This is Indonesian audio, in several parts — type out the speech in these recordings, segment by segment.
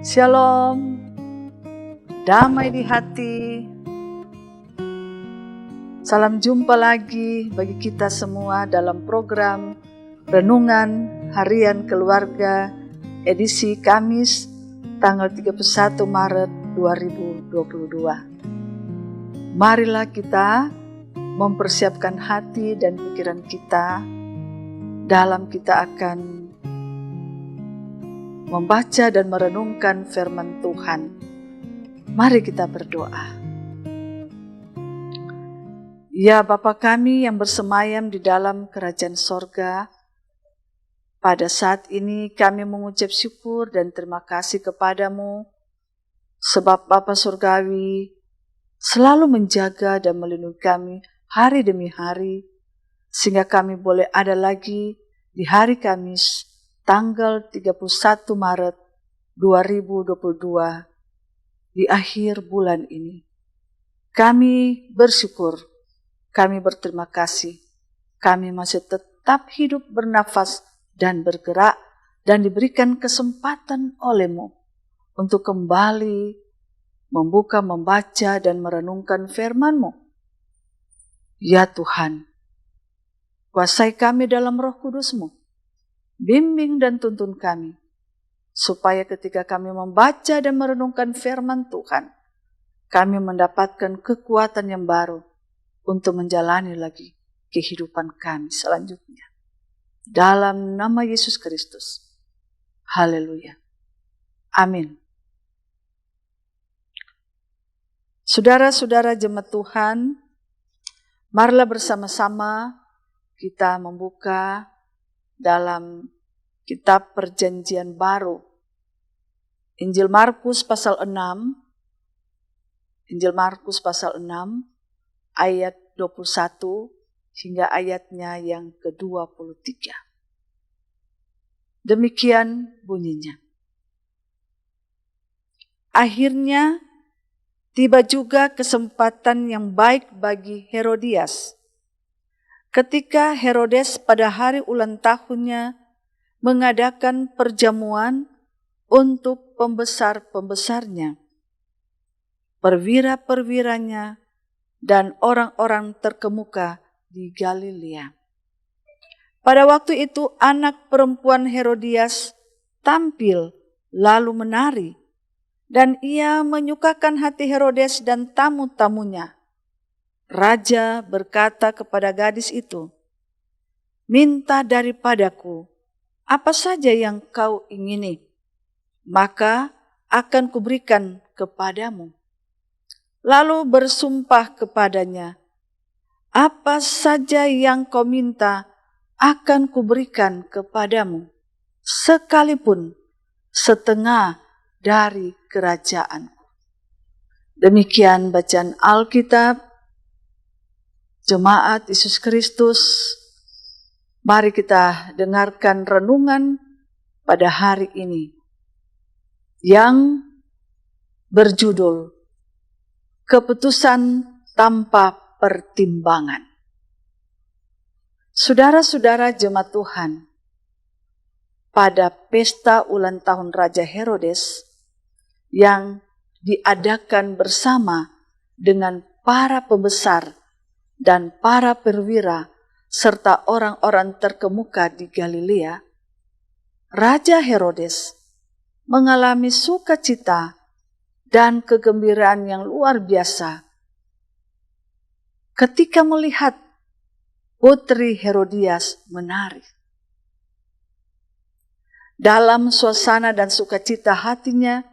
Shalom, damai di hati. Salam jumpa lagi bagi kita semua dalam program Renungan Harian Keluarga edisi Kamis tanggal 31 Maret 2022. Marilah kita mempersiapkan hati dan pikiran kita dalam kita akan membaca dan merenungkan firman Tuhan. Mari kita berdoa. Ya Bapa kami yang bersemayam di dalam kerajaan sorga, pada saat ini kami mengucap syukur dan terima kasih kepadamu, sebab Bapa Surgawi selalu menjaga dan melindungi kami hari demi hari, sehingga kami boleh ada lagi di hari Kamis, tanggal 31 Maret 2022 di akhir bulan ini. Kami bersyukur, kami berterima kasih, kami masih tetap hidup, bernafas, dan bergerak, dan diberikan kesempatan oleh-Mu untuk kembali membuka, membaca, dan merenungkan firman-Mu. Ya Tuhan, kuasai kami dalam Roh Kudus-Mu, bimbing dan tuntun kami, supaya ketika kami membaca dan merenungkan firman Tuhan, kami mendapatkan kekuatan yang baru untuk menjalani lagi kehidupan kami selanjutnya. Dalam nama Yesus Kristus. Haleluya. Amin. Saudara-saudara jemaat Tuhan, marilah bersama-sama kita membuka dalam kitab Perjanjian Baru, Injil Markus pasal 6, ayat 21 hingga ayatnya yang ke-23. Demikian bunyinya. Akhirnya tiba juga kesempatan yang baik bagi Herodias, ketika Herodes pada hari ulang tahunnya mengadakan perjamuan untuk pembesar-pembesarnya, perwira-perwiranya, dan orang-orang terkemuka di Galilea. Pada waktu itu anak perempuan Herodias tampil lalu menari, dan ia menyukakan hati Herodes dan tamu-tamunya. Raja berkata kepada gadis itu, "Minta daripadaku apa saja yang kau ingini, maka akan kuberikan kepadamu." Lalu bersumpah kepadanya, "Apa saja yang kau minta akan kuberikan kepadamu, sekalipun setengah dari kerajaanku." Demikian bacaan Alkitab. Jemaat Yesus Kristus, mari kita dengarkan renungan pada hari ini yang berjudul Keputusan Tanpa Pertimbangan. Saudara-saudara jemaat Tuhan, pada pesta ulang tahun Raja Herodes yang diadakan bersama dengan para pembesar dan para perwira serta orang-orang terkemuka di Galilea, Raja Herodes mengalami sukacita dan kegembiraan yang luar biasa ketika melihat putri Herodias menari. Dalam suasana dan sukacita hatinya,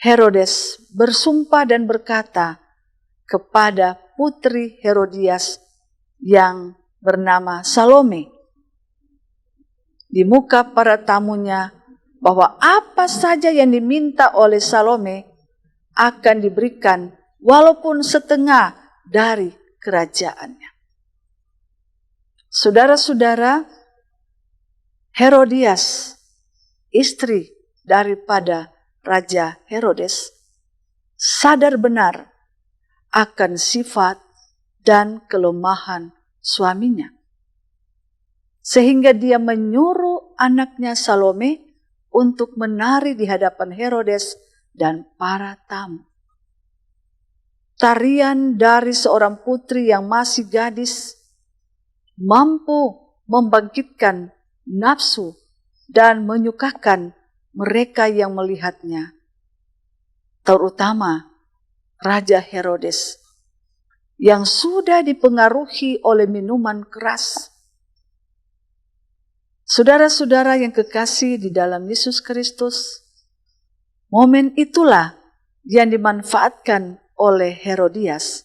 Herodes bersumpah dan berkata kepada putri Herodias yang bernama Salome di muka para tamunya, bahwa apa saja yang diminta oleh Salome akan diberikan walaupun setengah dari kerajaannya. Saudara-saudara, Herodias, istri daripada Raja Herodes, sadar benar akan sifat dan kelemahan suaminya, sehingga dia menyuruh anaknya Salome untuk menari di hadapan Herodes dan para tamu. Tarian dari seorang putri yang masih gadis mampu membangkitkan nafsu dan menyukakan mereka yang melihatnya, terutama Raja Herodes yang sudah dipengaruhi oleh minuman keras. Saudara-saudara yang kekasih di dalam Yesus Kristus, momen itulah yang dimanfaatkan oleh Herodias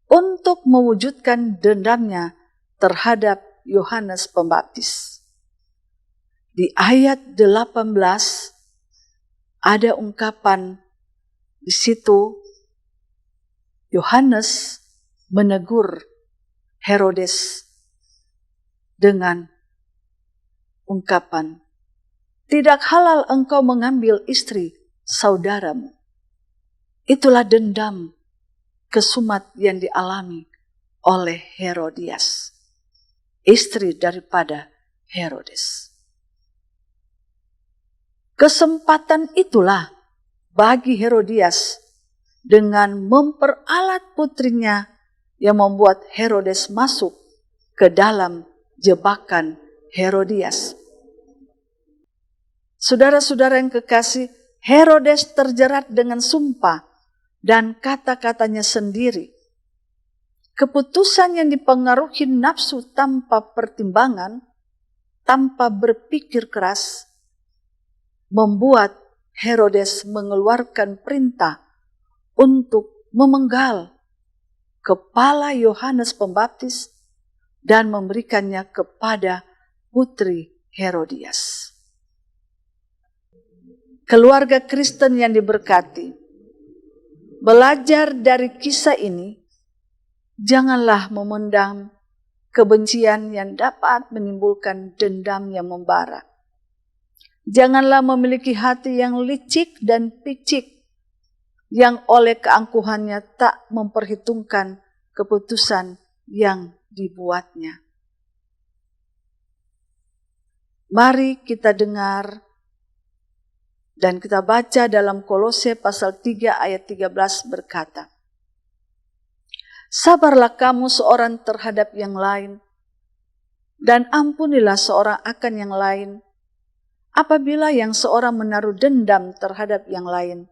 untuk mewujudkan dendamnya terhadap Yohanes Pembaptis. Di ayat 18 ada ungkapan di situ Yohanes menegur Herodes dengan ungkapan, "Tidak halal engkau mengambil istri saudaramu." Itulah dendam kesumat yang dialami oleh Herodias, istri daripada Herodes. Kesempatan itulah bagi Herodias dengan memperalat putrinya yang membuat Herodes masuk ke dalam jebakan Herodias. Saudara-saudara yang kekasih, Herodes terjerat dengan sumpah dan kata-katanya sendiri. Keputusan yang dipengaruhi nafsu tanpa pertimbangan, tanpa berpikir keras, membuat Herodes mengeluarkan perintah untuk memenggal kepala Yohanes Pembaptis dan memberikannya kepada putri Herodias. Keluarga Kristen yang diberkati, belajar dari kisah ini, janganlah memendam kebencian yang dapat menimbulkan dendam yang membara. Janganlah memiliki hati yang licik dan picik, yang oleh keangkuhannya tak memperhitungkan keputusan yang dibuatnya. Mari kita dengar dan kita baca dalam Kolose pasal 3 ayat 13 berkata, "Sabarlah kamu seorang terhadap yang lain, dan ampunilah seorang akan yang lain. Apabila yang seorang menaruh dendam terhadap yang lain,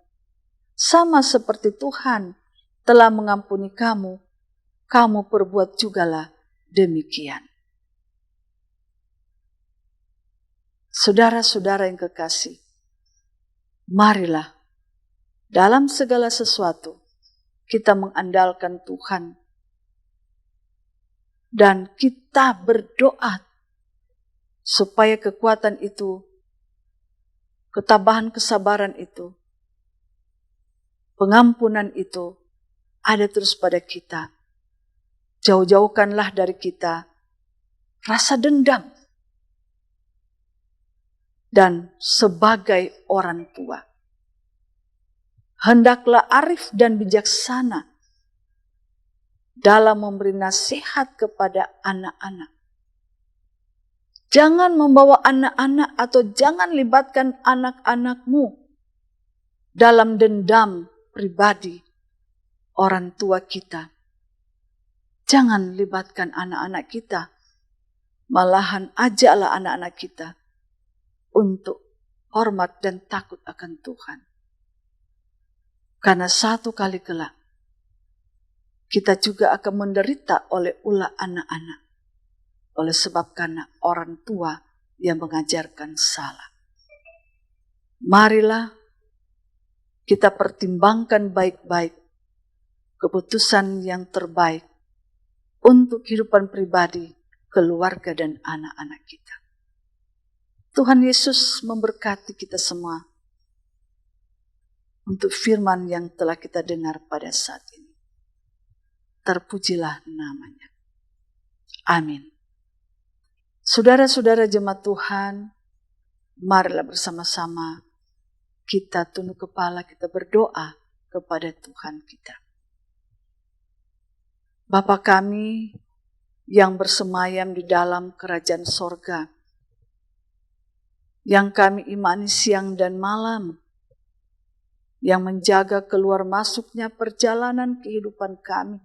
sama seperti Tuhan telah mengampuni kamu, kamu perbuat jugalah demikian." Saudara-saudara yang kekasih, marilah dalam segala sesuatu kita mengandalkan Tuhan dan kita berdoa supaya kekuatan itu, ketabahan kesabaran itu, pengampunan itu ada terus pada kita. Jauh-jauhkanlah dari kita rasa dendam. Dan sebagai orang tua, hendaklah arif dan bijaksana dalam memberi nasihat kepada anak-anak. Jangan membawa anak-anak atau jangan libatkan anak-anakmu dalam dendam pribadi orang tua kita. Jangan libatkan anak-anak kita. Malahan ajaklah anak-anak kita untuk hormat dan takut akan Tuhan. Karena satu kali kelak, kita juga akan menderita oleh ulah anak-anak. Oleh sebab karena orang tua yang mengajarkan salah. Marilah kita pertimbangkan baik-baik keputusan yang terbaik untuk kehidupan pribadi, keluarga, dan anak-anak kita. Tuhan Yesus memberkati kita semua untuk firman yang telah kita dengar pada saat ini. Terpujilah namanya. Amin. Saudara-saudara jemaat Tuhan, marilah bersama-sama kita tunduk kepala, kita berdoa kepada Tuhan kita. Bapa kami yang bersemayam di dalam kerajaan sorga, yang kami imani siang dan malam, yang menjaga keluar masuknya perjalanan kehidupan kami.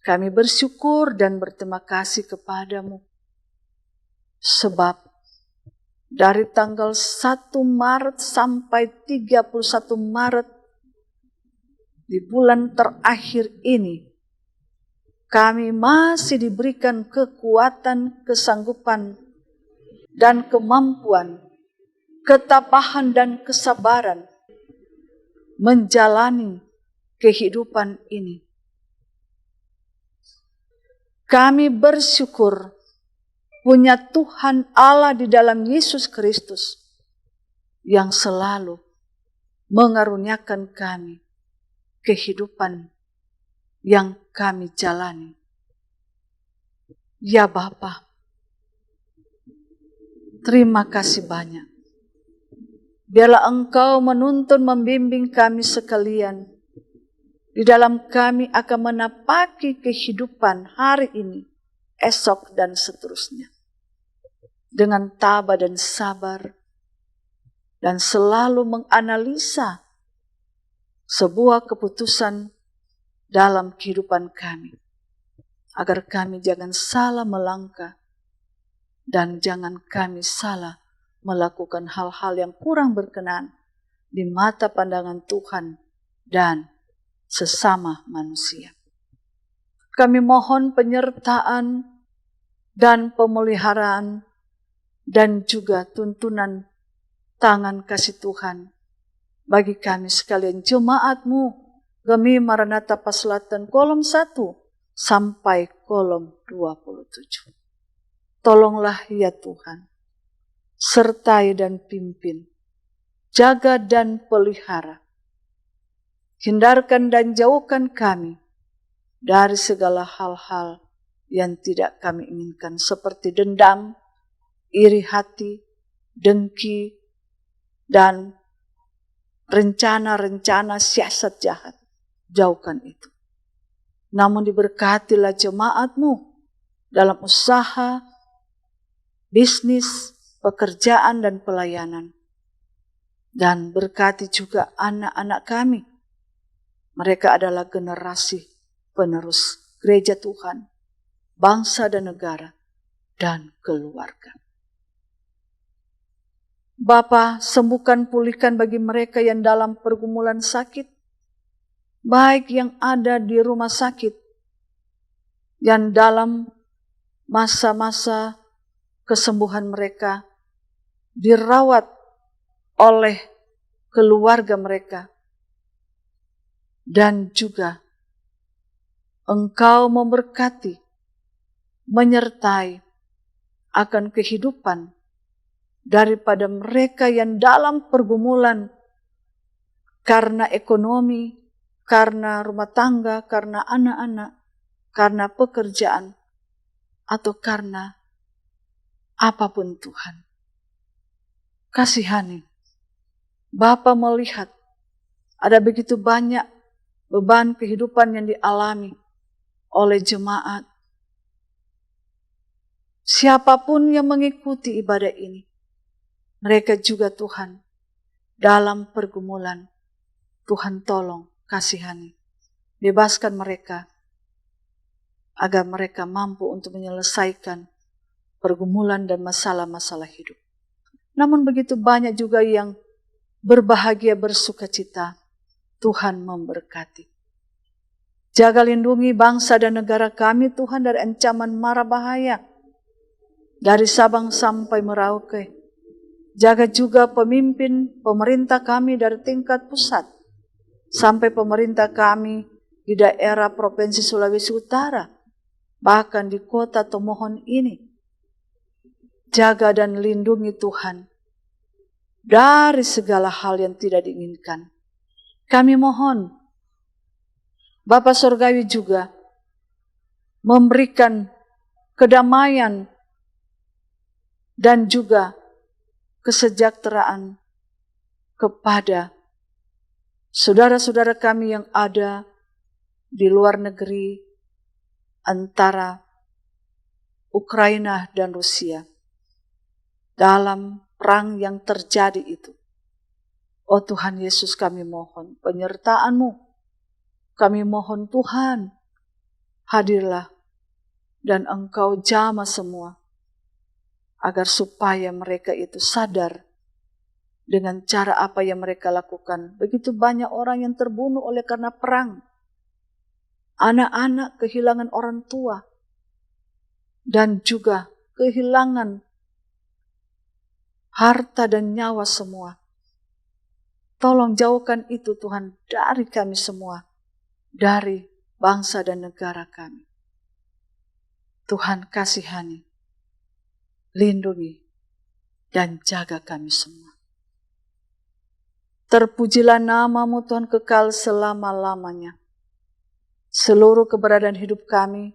Kami bersyukur dan berterima kasih kepadamu, sebab dari tanggal 1 Maret sampai 31 Maret di bulan terakhir ini, kami masih diberikan kekuatan, kesanggupan, dan kemampuan, ketabahan dan kesabaran menjalani kehidupan ini. Kami bersyukur punya Tuhan Allah di dalam Yesus Kristus yang selalu mengaruniakan kami kehidupan yang kami jalani. Ya Bapa, terima kasih banyak. Biarlah Engkau menuntun membimbing kami sekalian. Di dalam kami akan menapaki kehidupan hari ini, esok dan seterusnya. Dengan tabah dan sabar. Dan selalu menganalisa sebuah keputusan dalam kehidupan kami. Agar kami jangan salah melangkah. Dan jangan kami salah melakukan hal-hal yang kurang berkenan di mata pandangan Tuhan dan sesama manusia. Kami mohon penyertaan dan pemeliharaan dan juga tuntunan tangan kasih Tuhan bagi kami sekalian jemaat-Mu Gemi Maranatha Paselatan kolom 1 sampai kolom 27. Tolonglah ya Tuhan, sertai dan pimpin, jaga dan pelihara. Hindarkan dan jauhkan kami dari segala hal-hal yang tidak kami inginkan, seperti dendam, iri hati, dengki, dan rencana-rencana siasat jahat. Jauhkan itu. Namun diberkatilah jemaat-Mu dalam usaha, bisnis, pekerjaan, dan pelayanan. Dan berkati juga anak-anak kami. Mereka adalah generasi penerus gereja Tuhan, bangsa dan negara, dan keluarga. Bapa, sembuhkan pulihkan bagi mereka yang dalam pergumulan sakit, baik yang ada di rumah sakit, yang dalam masa-masa kesembuhan mereka dirawat oleh keluarga mereka. Dan juga Engkau memberkati, menyertai akan kehidupan daripada mereka yang dalam pergumulan karena ekonomi, karena rumah tangga, karena anak-anak, karena pekerjaan, atau karena apapun Tuhan. Kasihani, Bapa melihat ada begitu banyak beban kehidupan yang dialami oleh jemaat. Siapapun yang mengikuti ibadah ini, mereka juga Tuhan dalam pergumulan. Tuhan tolong, kasihani, bebaskan mereka agar mereka mampu untuk menyelesaikan pergumulan dan masalah-masalah hidup. Namun begitu banyak juga yang berbahagia bersukacita. Tuhan memberkati. Jaga lindungi bangsa dan negara kami Tuhan dari ancaman mara bahaya. Dari Sabang sampai Merauke. Jaga juga pemimpin pemerintah kami dari tingkat pusat. Sampai pemerintah kami di daerah Provinsi Sulawesi Utara. Bahkan di kota Tomohon ini. Jaga dan lindungi Tuhan. Dari segala hal yang tidak diinginkan. Kami mohon, Bapa Surgawi juga memberikan kedamaian dan juga kesejahteraan kepada saudara-saudara kami yang ada di luar negeri antara Ukraina dan Rusia. dalam perang yang terjadi itu. Oh Tuhan Yesus, kami mohon penyertaan-Mu. Kami mohon Tuhan, hadirlah dan Engkau jamah semua, agar supaya mereka itu sadar dengan cara apa yang mereka lakukan. Begitu banyak orang yang terbunuh oleh karena perang. Anak-anak kehilangan orang tua, dan juga kehilangan harta dan nyawa semua. Tolong jauhkan itu Tuhan dari kami semua, dari bangsa dan negara kami. Tuhan kasihani, lindungi, dan jaga kami semua. Terpujilah nama-Mu Tuhan kekal selama-lamanya. Seluruh keberadaan hidup kami,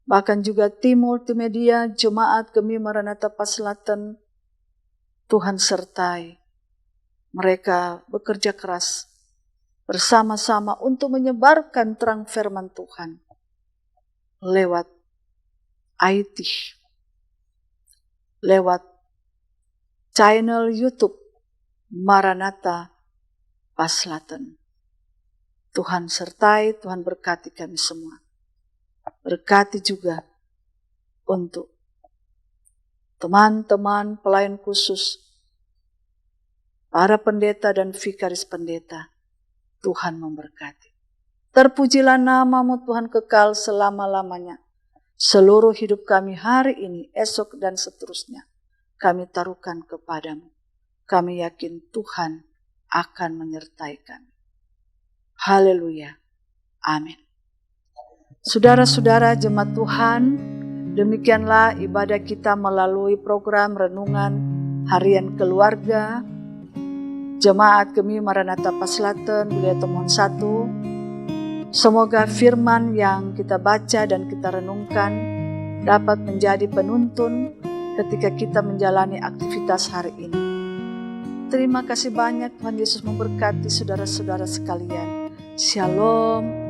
bahkan juga tim multimedia, Jemaat Gemi Maranatha Paslaten, Tuhan sertai. Mereka bekerja keras bersama-sama untuk menyebarkan terang firman Tuhan lewat IT, lewat channel YouTube Maranatha Paslaten. Tuhan sertai, Tuhan berkati kami semua. Berkati juga untuk teman-teman pelayan khusus, para pendeta dan vikaris pendeta. Tuhan memberkati. Terpujilah nama-Mu Tuhan kekal selama-lamanya. Seluruh hidup kami hari ini, esok dan seterusnya, kami taruhkan kepadamu. Kami yakin Tuhan akan menyertai kami. Haleluya. Amin. Saudara-saudara jemaat Tuhan, demikianlah ibadah kita melalui program Renungan Harian Keluarga Jemaat Gemi Maranatha Paslaten Wilayah Tomohon 1. Semoga firman yang kita baca dan kita renungkan dapat menjadi penuntun ketika kita menjalani aktivitas hari ini. Terima kasih banyak, Tuhan Yesus memberkati saudara-saudara sekalian. Shalom.